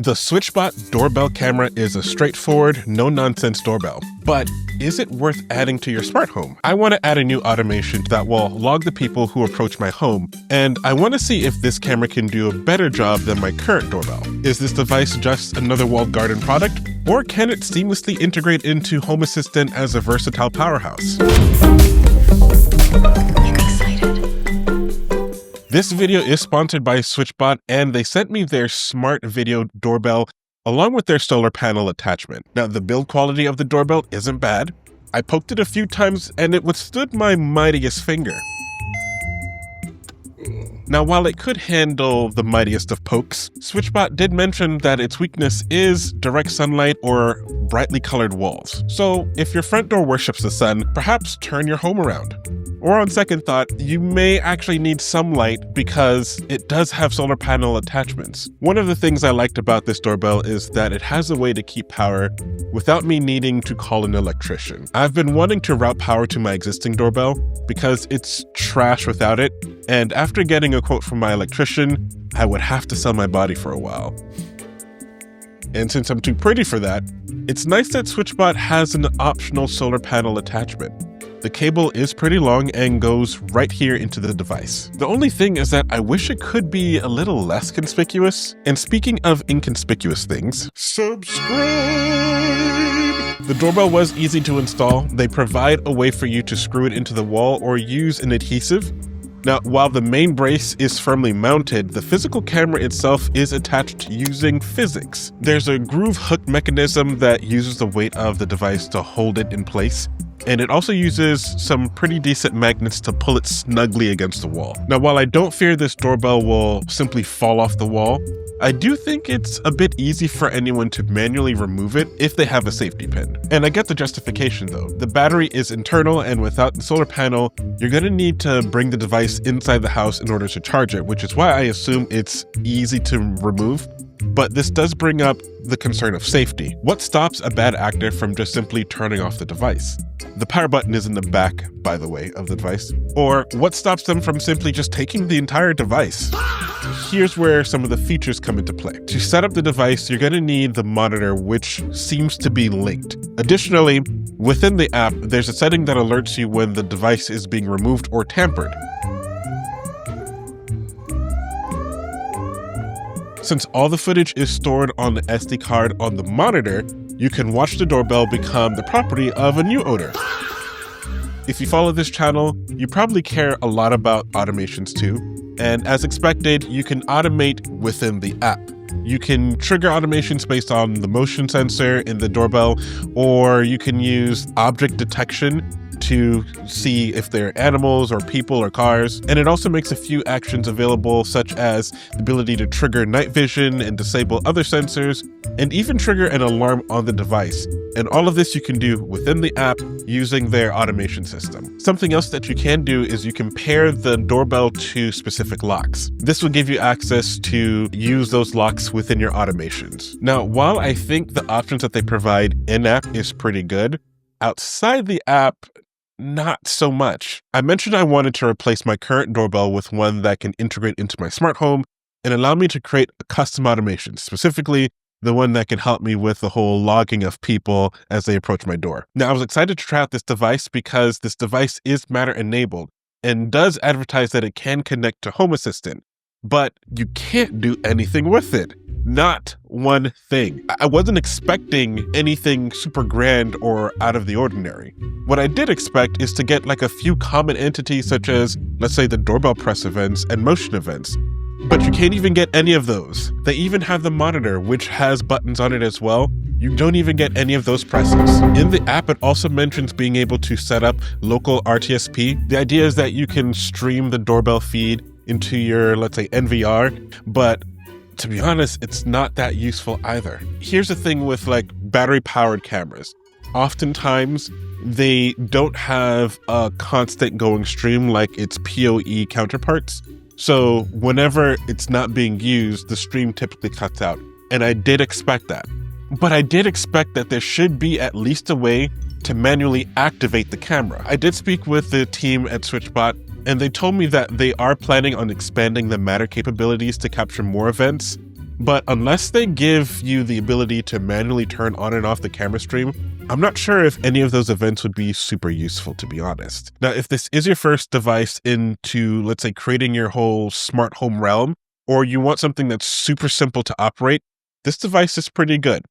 The SwitchBot doorbell camera is a straightforward, no-nonsense doorbell. But is it worth adding to your smart home? I want to add a new automation that will log the people who approach my home, and I want to see if this camera can do a better job than my current doorbell. Is this device just another walled garden product, or can it seamlessly integrate into Home Assistant as a versatile powerhouse? This video is sponsored by SwitchBot, and they sent me their smart video doorbell along with their solar panel attachment. Now, the build quality of the doorbell isn't bad. I poked it a few times and it withstood my mightiest finger. Now, while it could handle the mightiest of pokes, SwitchBot did mention that its weakness is direct sunlight or brightly colored walls. So if your front door worships the sun, perhaps turn your home around. Or on second thought, you may actually need some light because it does have solar panel attachments. One of the things I liked about this doorbell is that it has a way to keep power without me needing to call an electrician. I've been wanting to route power to my existing doorbell because it's trash without it, and after getting a quote from my electrician, I would have to sell my body for a while. And since I'm too pretty for that, it's nice that SwitchBot has an optional solar panel attachment. The cable is pretty long and goes right here into the device. The only thing is that I wish it could be a little less conspicuous. And speaking of inconspicuous things, subscribe! The doorbell was easy to install. They provide a way for you to screw it into the wall or use an adhesive. Now, while the main brace is firmly mounted, the physical camera itself is attached using physics. There's a groove hook mechanism that uses the weight of the device to hold it in place. And it also uses some pretty decent magnets to pull it snugly against the wall. Now, while I don't fear this doorbell will simply fall off the wall, I do think it's a bit easy for anyone to manually remove it if they have a safety pin. And I get the justification though. The battery is internal, and without the solar panel, you're gonna need to bring the device inside the house in order to charge it, which is why I assume it's easy to remove. But this does bring up the concern of safety. What stops a bad actor from just simply turning off the device? The power button is in the back, by the way, of the device. Or what stops them from simply just taking the entire device? Here's where some of the features come into play. To set up the device, you're going to need the monitor, which seems to be linked. Additionally, within the app, there's a setting that alerts you when the device is being removed or tampered. Since all the footage is stored on the SD card on the monitor, you can watch the doorbell become the property of a new owner. If you follow this channel, you probably care a lot about automations too. And as expected, you can automate within the app. You can trigger automations based on the motion sensor in the doorbell, or you can use object detection to see if they're animals or people or cars. And it also makes a few actions available, such as the ability to trigger night vision and disable other sensors, and even trigger an alarm on the device. And all of this you can do within the app using their automation system. Something else that you can do is you can pair the doorbell to specific locks. This will give you access to use those locks within your automations. Now, while I think the options that they provide in-app is pretty good, outside the app, not so much. I mentioned I wanted to replace my current doorbell with one that can integrate into my smart home and allow me to create a custom automation, specifically the one that can help me with the whole logging of people as they approach my door. Now, I was excited to try out this device because this device is Matter enabled and does advertise that it can connect to Home Assistant, but you can't do anything with it. Not one thing. I wasn't expecting anything super grand or out of the ordinary. What I did expect is to get like a few common entities such as, let's say, the doorbell press events and motion events. But you can't even get any of those. They even have the monitor, which has buttons on it as well. You don't even get any of those presses. In the app, it also mentions being able to set up local RTSP. The idea is that you can stream the doorbell feed into your, let's say, NVR, but to be honest, it's not that useful either. Here's the thing with like battery-powered cameras. Oftentimes, they don't have a constant going stream like its PoE counterparts. So whenever it's not being used, the stream typically cuts out. And I did expect that. But I did expect that there should be at least a way to manually activate the camera. I did speak with the team at SwitchBot, and they told me that they are planning on expanding the Matter capabilities to capture more events. But unless they give you the ability to manually turn on and off the camera stream, I'm not sure if any of those events would be super useful, to be honest. Now, if this is your first device into, let's say, creating your whole smart home realm, or you want something that's super simple to operate, this device is pretty good.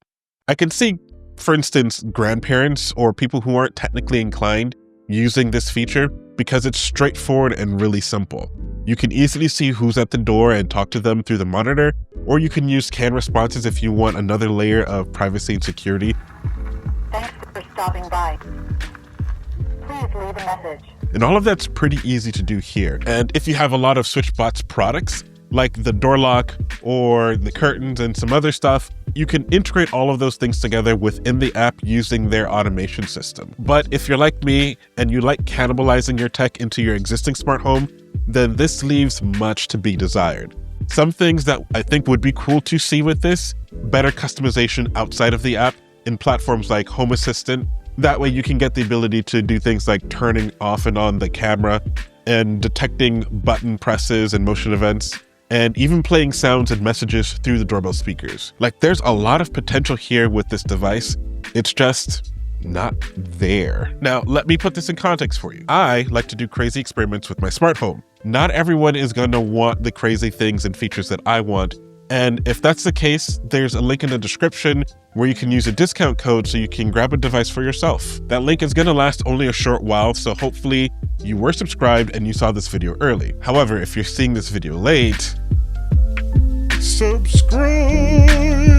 I can see, for instance, grandparents or people who aren't technically inclined using this feature because it's straightforward and really simple. You can easily see who's at the door and talk to them through the monitor, or you can use canned responses if you want another layer of privacy and security. Thanks for stopping by. Please leave a message. And all of that's pretty easy to do here. And if you have a lot of SwitchBot's products, like the door lock or the curtains and some other stuff, you can integrate all of those things together within the app using their automation system. But if you're like me and you like cannibalizing your tech into your existing smart home, then this leaves much to be desired. Some things that I think would be cool to see with this: better customization outside of the app in platforms like Home Assistant. That way you can get the ability to do things like turning off and on the camera and detecting button presses and motion events, and even playing sounds and messages through the doorbell speakers. Like, there's a lot of potential here with this device. It's just not there. Now, let me put this in context for you. I like to do crazy experiments with my smart home. Not everyone is going to want the crazy things and features that I want. And if that's the case, there's a link in the description where you can use a discount code so you can grab a device for yourself. That link is going to last only a short while, so hopefully you were subscribed and you saw this video early. However, if you're seeing this video late, subscribe!